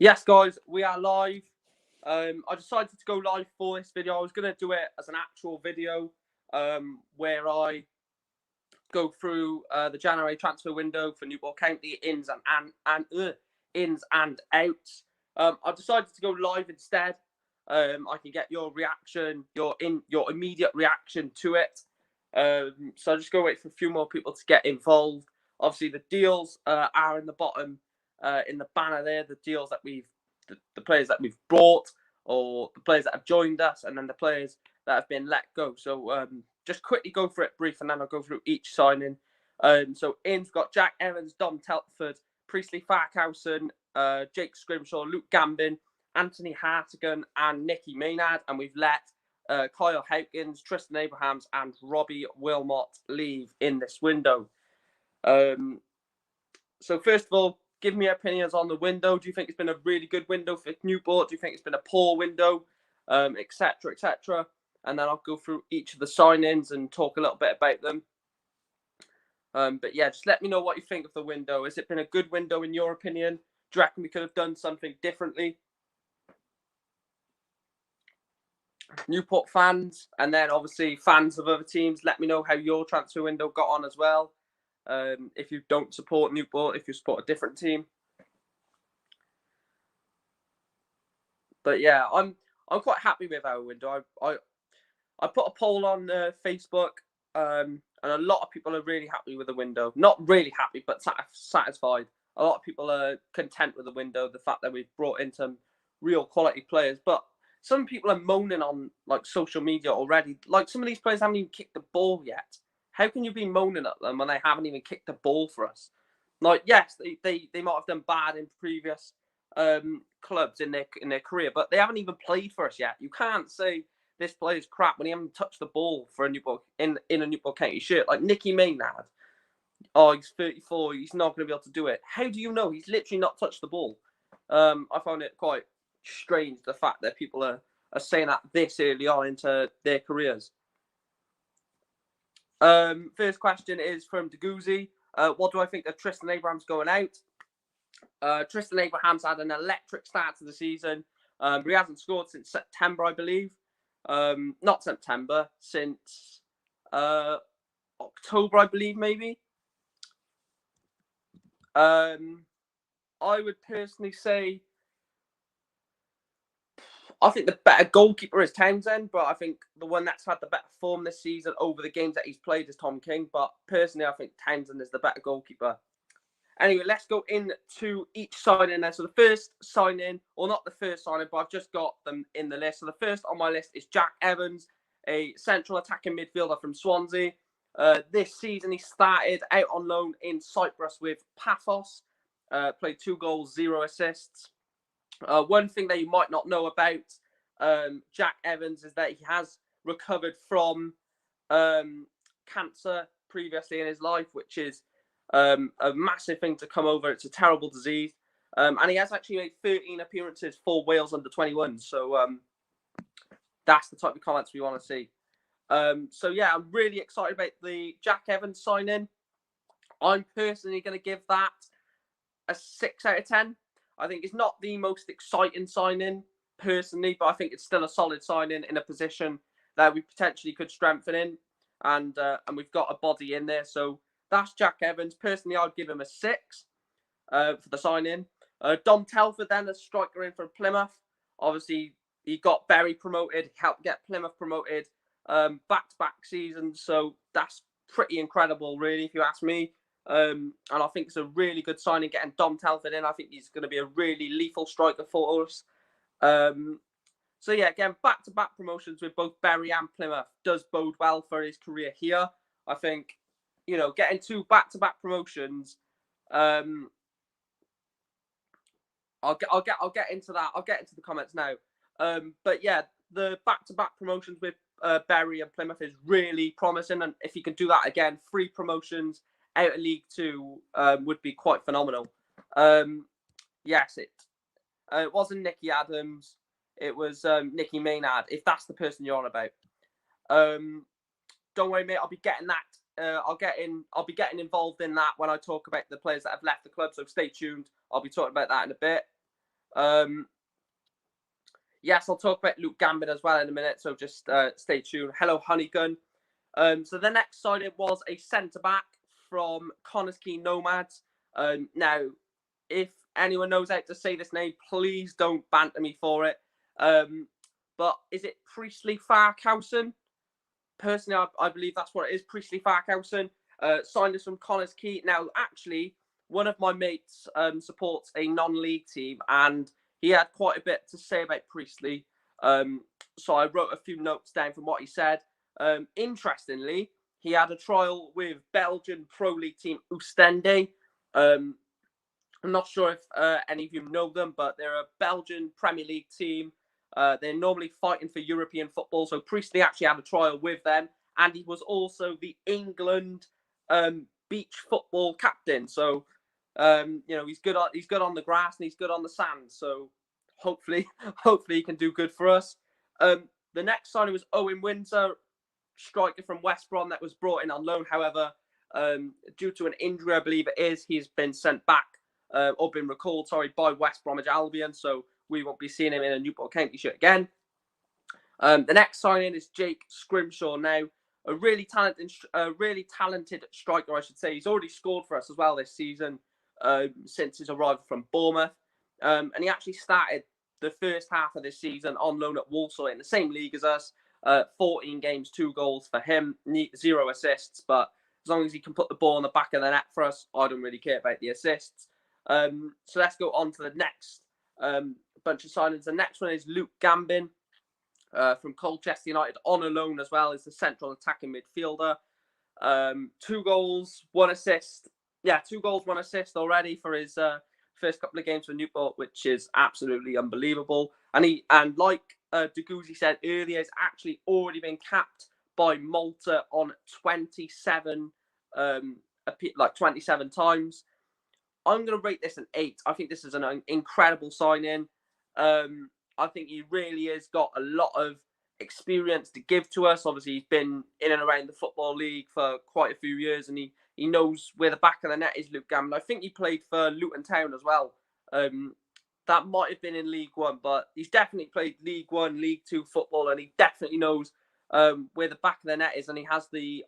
Yes, guys, we are live. I decided to go live for this video. I was going to do it as an actual video where I go through the January transfer window for Newport County, ins and outs. I decided to go live instead. I can get your reaction, your immediate reaction to it. So I'm just going to wait for a few more people to get involved. Obviously, the deals are in the bottom in the banner there. The deals that the players that we've brought, or the players that have joined us, and then the players that have been let go. So just quickly go through it brief, and then I'll go through each signing. So we've got Jack Evans, Dom Telford, Priestley Farkhausen, Jake Scrimshaw, Luke Gambin, Anthony Hartigan, and Nicky Maynard. And we've let Kyle Hawkins, Tristan Abrahams, and Robbie Wilmot leave in this window. So first of all, give me your opinions on the window. Do you think it's been a really good window for Newport? Do you think it's been a poor window, etc., etc.? And then I'll go through each of the sign-ins and talk a little bit about them. But yeah, just let me know what you think of the window. Has it been a good window in your opinion? Do you reckon we could have done something differently? Newport fans, and then obviously fans of other teams, let me know how your transfer window got on as well. If you don't support Newport, if you support a different team. But yeah, I'm quite happy with our window. I put a poll on Facebook, and a lot of people are really happy with the window. Not really happy, but satisfied. A lot of people are content with the window, the fact that we've brought in some real quality players. But some people are moaning on like social media already. Like, some of these players haven't even kicked the ball yet. How can you be moaning at them when they haven't even kicked the ball for us? Like, yes, they might have done bad in previous clubs in their career, but they haven't even played for us yet. You can't say this player's crap when he hasn't touched the ball for a Newport in a Newport County shirt. Like Nicky Maynard, he's 34, he's not going to be able to do it. How do you know? He's literally not touched the ball. I found it quite strange, the fact that people are saying that this early on into their careers. First question is from Deguzi. What do I think of Tristan Abrahams going out? Tristan Abrahams had an electric start to the season. He hasn't scored since September, I believe. Not September, since October, I believe, maybe. I would personally say I think the better goalkeeper is Townsend, but I think the one that's had the better form this season over the games that he's played is Tom King. But personally, I think Townsend is the better goalkeeper. Anyway, let's go into each signing then. So the first signing, or not the first signing, but I've just got them in the list. So the first on my list is Jack Evans, a central attacking midfielder from Swansea. This season, he started out on loan in Cyprus with Paphos, played 2 goals, 0 assists. One thing that you might not know about Jack Evans is that he has recovered from cancer previously in his life, which is a massive thing to come over. It's a terrible disease. And he has actually made 13 appearances for Wales under 21. So that's the type of comments we want to see. So yeah, I'm really excited about the Jack Evans signing. I'm personally going to give that a 6 out of 10. I think it's not the most exciting signing personally, but I think it's still a solid signing in a position that we potentially could strengthen in, and we've got a body in there. So that's Jack Evans. Personally, I'd give him a 6 for the signing. Dom Telford, then, a striker in from Plymouth. Obviously, he got Bury promoted. He helped get Plymouth promoted back-to-back seasons. So that's pretty incredible, really, if you ask me. And I think it's a really good signing getting Dom Telford in. I think he's going to be a really lethal striker for us. So yeah, again, back-to-back promotions with both Bury and Plymouth does bode well for his career here. I think, getting 2 back-to-back promotions. I'll get into that. I'll get into the comments now. But yeah, the back-to-back promotions with Bury and Plymouth is really promising, and if he can do that again, 3 promotions out of League 2 would be quite phenomenal. Yes, it wasn't Nicky Adams. It was Nicky Maynard, if that's the person you're on about. Don't worry, mate. I'll be getting that. I'll be getting involved in that when I talk about the players that have left the club. So stay tuned. I'll be talking about that in a bit. Yes, I'll talk about Luke Gambin as well in a minute, so just stay tuned. Hello, Honeygun. So the next signing was a centre-back from Connors Key Nomads. Now, if anyone knows how to say this name, please don't banter me for it. But is it Priestley Farkhausen? Personally, I believe that's what it is, Priestley Farkhausen. Signed us from Connors Key. Now, actually, one of my mates supports a non-league team, and he had quite a bit to say about Priestley. So I wrote a few notes down from what he said. Interestingly, he had a trial with Belgian Pro League team Oostende. I'm not sure if any of you know them, but they're a Belgian Premier League team. They're normally fighting for European football. So Priestley actually had a trial with them, and he was also the England beach football captain. So he's good on the grass and he's good on the sand. So hopefully he can do good for us. The next signing was Owen Windsor, striker from West Brom that was brought in on loan. However, due to an injury, I believe it is, he's been sent back or been recalled, by West Bromwich Albion. So we won't be seeing him in a Newport County shirt again. The next signing is Jake Scrimshaw. Now, a really talented striker, I should say. He's already scored for us as well this season since his arrival from Bournemouth. And he actually started the first half of this season on loan at Walsall in the same league as us. 14 games, 2 goals for him, 0 assists. But as long as he can put the ball in the back of the net for us, I don't really care about the assists. So let's go on to the next bunch of signings. The next one is Luke Gambin from Colchester United on a loan as well as the central attacking midfielder. 2 goals, 1 assist. Yeah, 2 goals, 1 assist already for his first couple of games for Newport, which is absolutely unbelievable. And like Deguzi said earlier, he's actually already been capped by Malta on 27 times. I'm going to rate this an 8. I think this is an incredible signing. I think he really has got a lot of experience to give to us. Obviously, he's been in and around the Football League for quite a few years, and he knows where the back of the net is, Luke Gambin. I think he played for Luton Town as well. That might have been in League One, but he's definitely played League One, League Two football, and he definitely knows where the back of the net is, and he has the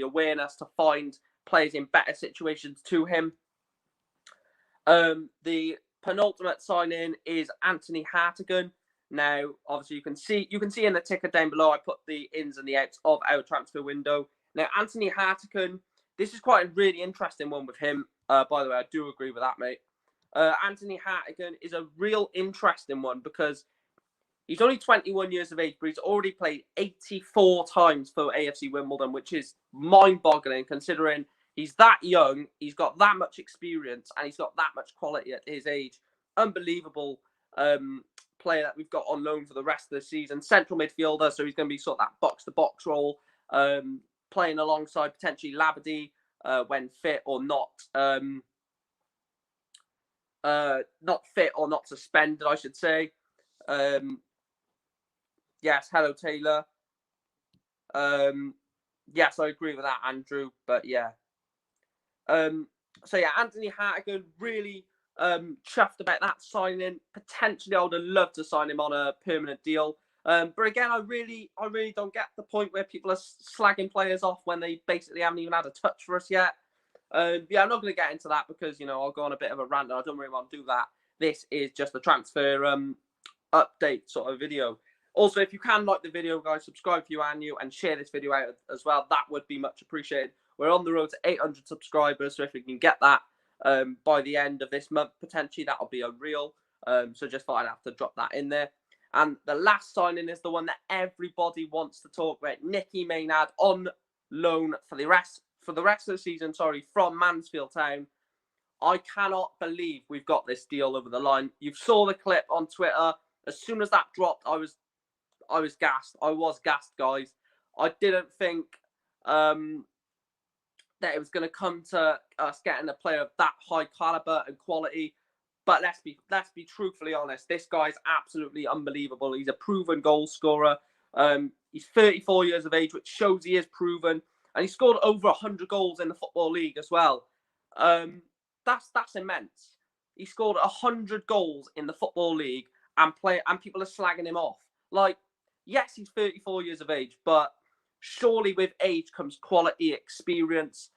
awareness to find players in better situations to him. The penultimate sign-in is Anthony Hartigan. Now, obviously, you can see in the ticker down below, I put the ins and the outs of our transfer window. Now, Anthony Hartigan, this is quite a really interesting one with him. By the way, I do agree with that, mate. Anthony Hartigan is a real interesting one because he's only 21 years of age, but he's already played 84 times for AFC Wimbledon, which is mind-boggling considering he's that young, he's got that much experience, and he's got that much quality at his age. Unbelievable player that we've got on loan for the rest of the season. Central midfielder, so he's going to be sort of that box-to-box role, playing alongside potentially Labadie when fit or not. Not fit or not suspended, I should say. Yes, hello, Taylor. Yes, I agree with that, Andrew. But yeah. So yeah, Anthony Hartigan, really chuffed about that signing. Potentially, I would have loved to sign him on a permanent deal. But again, I really don't get the point where people are slagging players off when they basically haven't even had a touch for us yet. Yeah, I'm not going to get into that because, I'll go on a bit of a rant and I don't really want to do that. This is just a transfer update sort of video. Also, if you can like the video, guys, subscribe if you are new and share this video out as well. That would be much appreciated. We're on the road to 800 subscribers, so if we can get that by the end of this month, potentially, that'll be unreal. So just thought I'd have to drop that in there. And the last signing is the one that everybody wants to talk about. Nicky Maynard on loan for the rest of the season, from Mansfield Town. I cannot believe we've got this deal over the line. You saw the clip on Twitter. As soon as that dropped, I was gassed. I was gassed, guys. I didn't think that it was going to come to us getting a player of that high caliber and quality. But let's be truthfully honest. This guy's absolutely unbelievable. He's a proven goal scorer. He's 34 years of age, which shows he is proven. And he scored over 100 goals in the Football League as well. That's immense. he scored 100 goals in the Football League and people are slagging him off. Like, yes, he's 34 years of age, but surely with age comes quality, experience,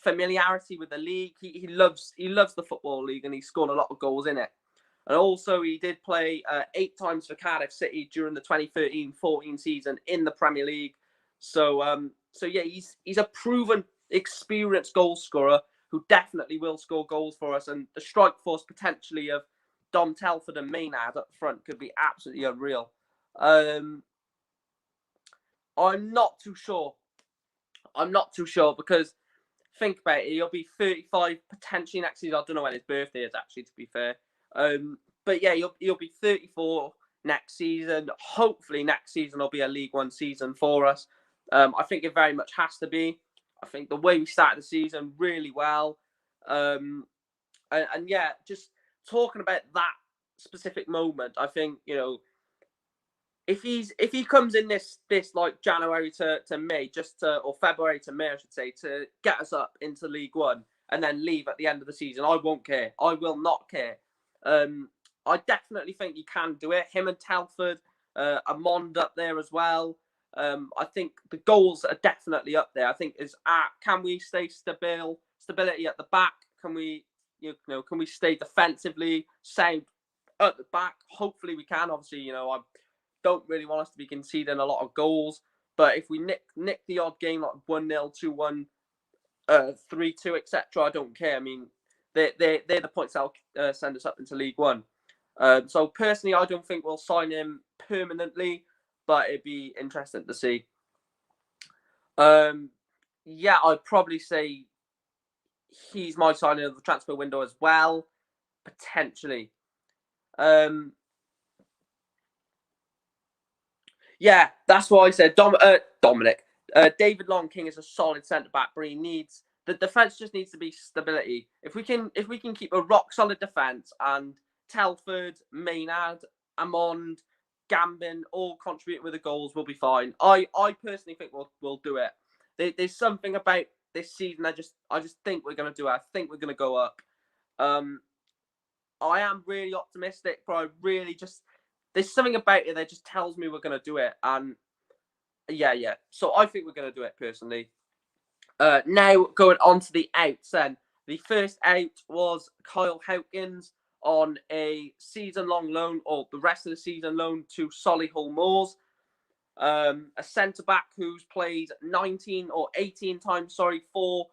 familiarity with the league. He loves the Football League, and he scored a lot of goals in it. And also, he did play 8 times for Cardiff City during the 2013-14 season in the Premier League. So yeah, he's a proven, experienced goal scorer who definitely will score goals for us. And the strike force potentially of Dom Telford and Maynard up front could be absolutely unreal. I'm not too sure. Because think about it, he'll be 35 potentially next season. I don't know when his birthday is, actually, to be fair. But yeah, he'll be 34 next season. Hopefully next season will be a League One season for us. I think it very much has to be. I think the way we started the season really well. And yeah, just talking about that specific moment, I think, if he comes in this like January to May, or February to May, I should say, to get us up into League One and then leave at the end of the season, I won't care. I will not care. I definitely think he can do it. Him and Telford, Amond up there as well. I think the goals are definitely up there. I think can we stay stability at the back? Can we stay defensively sound at the back? Hopefully we can. Obviously, I don't really want us to be conceding a lot of goals, but if we nick the odd game like 1-0, 2-1, 3-2, etc., I don't care. I mean, they're the points that'll send us up into League One. So personally, I don't think we'll sign him permanently, but it'd be interesting to see. Yeah, I'd probably say he's my signing of the transfer window as well, potentially. Yeah, that's why I said Dominic. David Long-King is a solid centre-back, but the defence just needs to be stability. If we can keep a rock-solid defence and Telford, Maynard, Amond, Gambin all contributing with the goals, we'll be fine. I personally think we'll do it. There's something about this season I just think we're going to do it. I think we're going to go up. I am really optimistic, but I really there's something about it that just tells me we're going to do it. And yeah. So I think we're going to do it personally. Now going on to the outs then. The first out was Kyle Hawkins on a season-long loan, or the rest of the season loan, to Solihull Moors. A centre-back who's played 19 or 18 times, for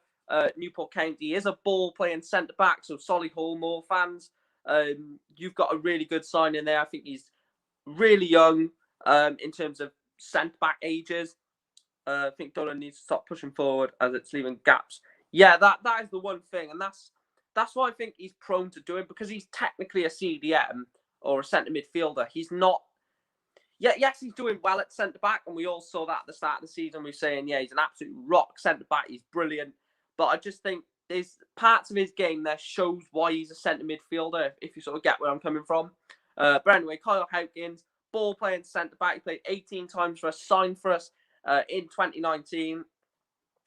Newport County. He is a ball-playing centre-back, so Solihull Moor fans, you've got a really good signing there. I think he's really young in terms of centre-back ages. I think Dolan needs to stop pushing forward as it's leaving gaps. Yeah, that is the one thing, and that's why I think he's prone to doing, because he's technically a CDM or a centre midfielder. He's not. Yeah, yes, he's doing well at centre back, and we all saw that at the start of the season. We're saying, yeah, he's an absolute rock centre back. He's brilliant, but I just think there's parts of his game that shows why he's a centre midfielder. If you sort of get where I'm coming from. But anyway, Kyle Hawkins, ball playing centre back. He played 18 times for us, signed for us in 2019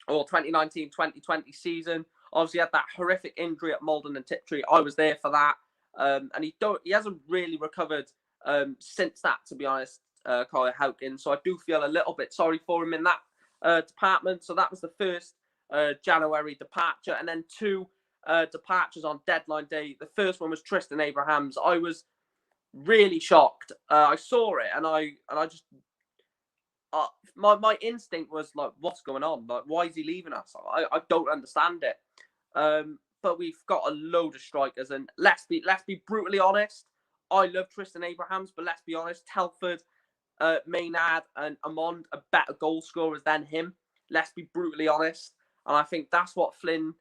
or 2019-2020 season. Obviously, had that horrific injury at Malden and Tiptree. I was there for that, and he hasn't really recovered since that, to be honest, Kyle Hawkins. So I do feel a little bit sorry for him in that department. So that was the first January departure, and then 2 departures on deadline day. The first one was Tristan Abrahams. I was really shocked. I saw it, and I just my instinct was like, what's going on? Like, why is he leaving us? I don't understand it. But we've got a load of strikers, and let's be brutally honest. I love Tristan Abrahams, but let's be honest, Telford, Maynard, and Amond are better goal scorers than him. Let's be brutally honest, and I think that's what Flynn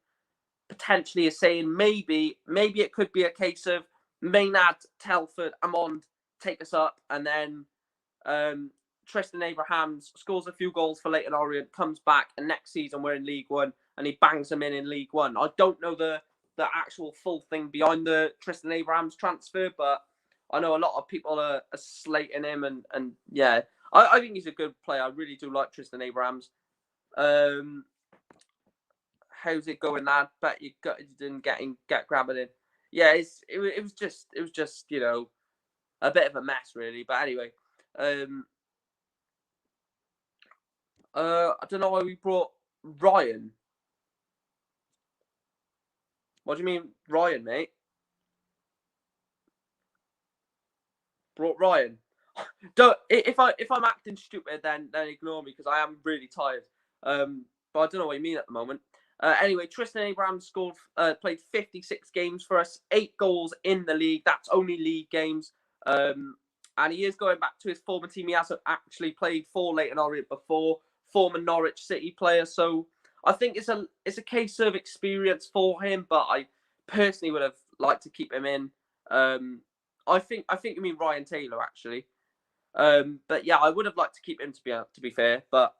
potentially is saying. Maybe it could be a case of Maynard, Telford, Amond take us up, and then Tristan Abrahams scores a few goals for Leyton Orient, comes back, and next season we're in League One, and he bangs them in League One. I don't know the actual full thing behind the Tristan Abrahams transfer, but I know a lot of people are slating him, and yeah, I think he's a good player. I really do like Tristan Abrahams. how's it going, lad? Bet you didn't get grabbing in. Yeah, it was just a bit of a mess really. But anyway, I don't know why we brought Ryan. What do you mean, Ryan, mate? Brought Ryan. Don't if I'm acting stupid, then ignore me because I am really tired. But I don't know what you mean at the moment. Anyway, Tristan Abrahams played 56 games for us, 8 goals in the league. That's only league games. And he is going back to his former team. He hasn't actually played for Leyton Orient before, former Norwich City player. So I think it's a case of experience for him. But I personally would have liked to keep him in. I think you mean Ryan Taylor actually. But yeah, I would have liked to keep him to be fair. But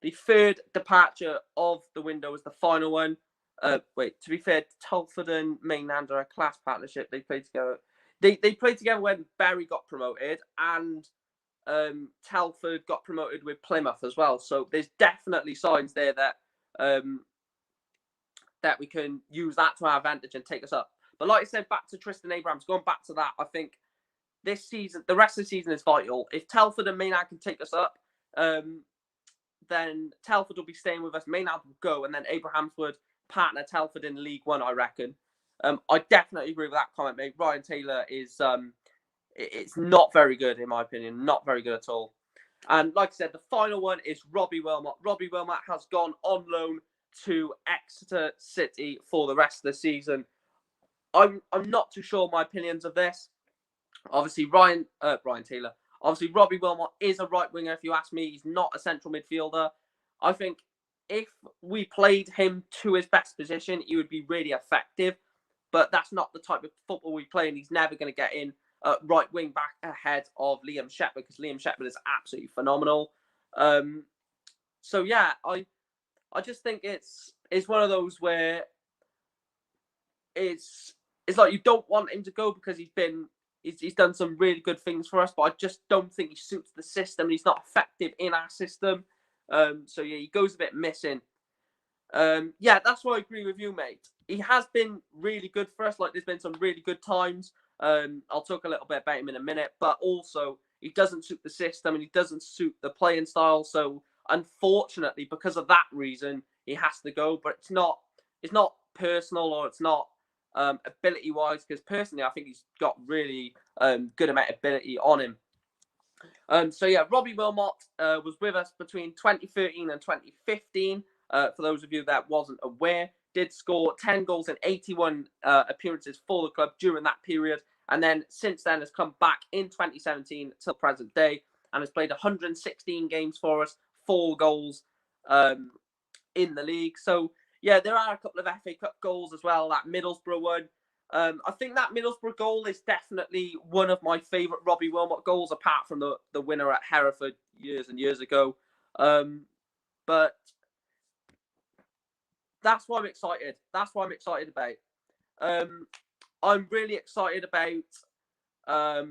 the third departure of the window was the final one. To be fair, Telford and Maynard are a class partnership. They played together. They played together when Bury got promoted, and Telford got promoted with Plymouth as well. So there's definitely signs there that that we can use that to our advantage and take us up. But like I said, back to Tristan Abrahams, going back to that, I think this season, the rest of the season is vital. If Telford and Maynard can take us up, then Telford will be staying with us. Maynard will go, and then Abrahams would partner Telford in League One, I reckon. I definitely agree with that comment, mate. Ryan Taylor is it's not very good, in my opinion. Not very good at all. And like I said, the final one is Robbie Wilmot. Robbie Wilmot has gone on loan to Exeter City for the rest of the season. I'm not too sure my opinions of this. Obviously, Ryan Taylor. Obviously, Robbie Wilmot is a right winger. If you ask me, he's not a central midfielder. I think if we played him to his best position, he would be really effective. But that's not the type of football we play, and he's never going to get in right wing back ahead of Liam Shepherd because Liam Shepherd is absolutely phenomenal. So yeah, I just think it's one of those where it's like you don't want him to go because he's done some really good things for us, but I just don't think he suits the system. He's not effective in our system. So yeah, he goes a bit missing. Yeah, that's why I agree with you, mate. He has been really good for us. Like, there's been some really good times. I'll talk a little bit about him in a minute, but also he doesn't suit the system and he doesn't suit the playing style. So unfortunately, because of that reason, he has to go. But it's not personal or it's not ability wise, because personally I think he's got really good amount of ability on him. So yeah, Robbie Wilmot was with us between 2013 and 2015. For those of you that wasn't aware, did score 10 goals in 81 appearances for the club during that period, and then since then has come back in 2017 till present day and has played 116 games for us, 4 goals in the league. So yeah, there are a couple of FA Cup goals as well. That Middlesbrough one. I think that Middlesbrough goal is definitely one of my favourite Robbie Wilmot goals, apart from the winner at Hereford years and years ago. But that's what I'm excited. That's what I'm excited about. I'm really excited about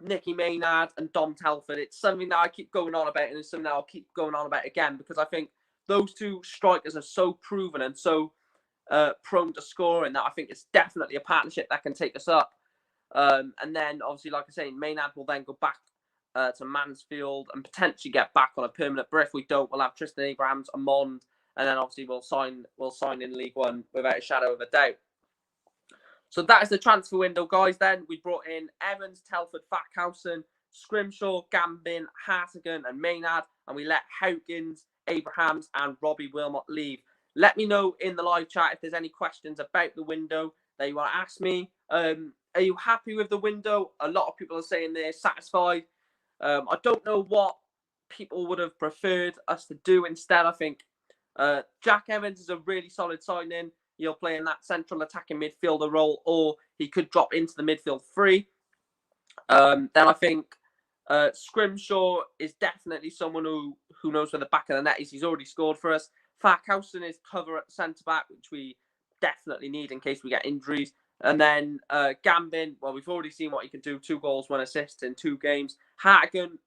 Nicky Maynard and Dom Telford. It's something that I keep going on about, and it's something that I'll keep going on about again, because I think those two strikers are so proven and so prone to scoring that I think it's definitely a partnership that can take us up. And then, obviously, like I say, Maynard will then go back to Mansfield and potentially get back on a permanent. But if we don't, we'll have Tristan Abrahams, Amond, and then obviously we'll sign in League One without a shadow of a doubt. So that is the transfer window, guys. Then we brought in Evans, Telford, Fackhausen, Scrimshaw, Gambin, Hartigan, and Maynard, and we let Hawkins, Abrahams, and Robbie Wilmot leave. Let me know in the live chat if there's any questions about the window that you want to ask me. Are you happy with the window? A lot of people are saying they're satisfied. I don't know what people would have preferred us to do instead. I think Jack Evans is a really solid signing. He'll play in that central attacking midfielder role, or he could drop into the midfield free. Then I think Scrimshaw is definitely someone who knows where the back of the net is. He's already scored for us. Farkhausen is cover at centre-back, which we definitely need in case we get injuries. And then Gambin, well, we've already seen what he can do. 2 goals, 1 assist in 2 games. Hartigan,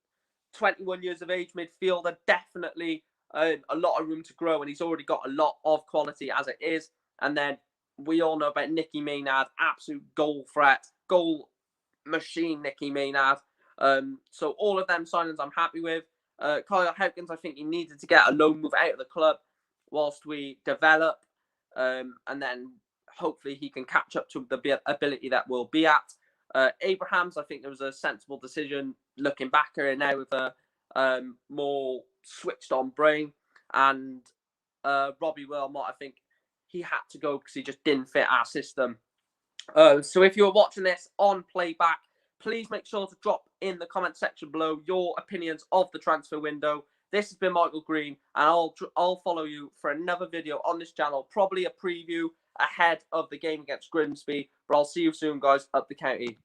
21 years of age, midfielder, definitely a lot of room to grow, and he's already got a lot of quality as it is. And then we all know about Nicky Maynard, absolute goal threat, goal machine, Nicky Maynard. So all of them signings I'm happy with. Kyle Hopkins, I think he needed to get a loan move out of the club whilst we develop, and then hopefully he can catch up to the ability that we'll be at. Abrahams, I think there was a sensible decision looking back here now with a more switched on brain. And Robbie Wilmot, I think he had to go because he just didn't fit our system. So if you're watching this on playback, please make sure to drop in the comment section below your opinions of the transfer window. This has been Michael Green, and I'll follow you for another video on this channel, probably a preview ahead of the game against Grimsby. But I'll see you soon, guys, up the county.